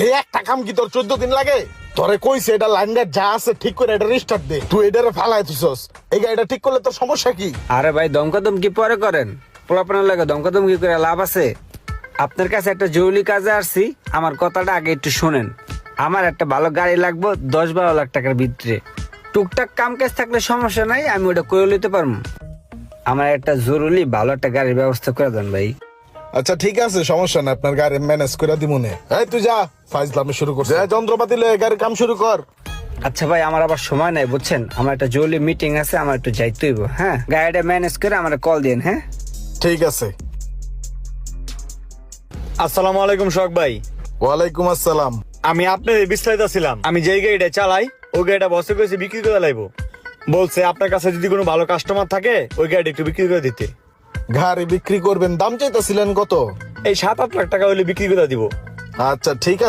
এই একটা কাম কি তোর 14 দিন লাগে? তোরে কইছে এটা লাইনটা যা আছে ঠিক করে এটা রিস্টার্ট দে, তুই এটারে ফালাই দিছস। এই গাড়িটা ঠিক করলে তোর সমস্যা কি? আরে ভাই দমকা পরে করেন, পোলাপানের লাগে দমকা করে লাভ আছে? আপনার কাছে একটা জরুরি কাজে আসছি, আমার কথাটা আগে একটু শুনেন। আমার একটা ভালো গাড়ি লাগবে 10-12 লাখ টাকার ভিতরে। টুকটাক কাম কাজ থাকলে সমস্যা নাই, আমি ওটা করে নিতে পারবো। আমার একটা জরুরি ভালো একটা গাড়ির ব্যবস্থা করে দেন ভাই। আচ্ছা ঠিক আছে, সমস্যা না, আপনার গাড়ি ম্যানেজ করে দিমুনে। এই তুই যা, ফাইজলামি শুরু করছিস, যা যন্ত্রপাতি লয়ে গাড়ির কাম শুরু কর। আচ্ছা ভাই, আমার আবার সময় নাই বুঝছেন, আমার একটা জরুরি মিটিং আছে, আমার একটু যাইতে হইব। হ্যাঁ, গাড়িটা ম্যানেজ করে আমার কল দিন। হ্যাঁ ঠিক আছে। আসসালামু আলাইকুম শখ ভাই। ওয়ালাইকুম আসসালাম। আমি আপনার বিস্তারিত ছিলাম, আমি যেই গাড়িটা চালাই ওই গাড়িটা বসে কইছে বিক্রি করে লাইবো। বলছে আপনার কাছে যদি কোনো ভালো কাস্টমার থাকে ওই গাড়িটা একটু বিক্রি করে দিতে। গাড়ি বিক্রি করবেন, দাম চাইতেছিলেন কত? এই 7-8 লাখ টাকা হলে বিক্রি করে দিব। আচ্ছা ঠিক আছে।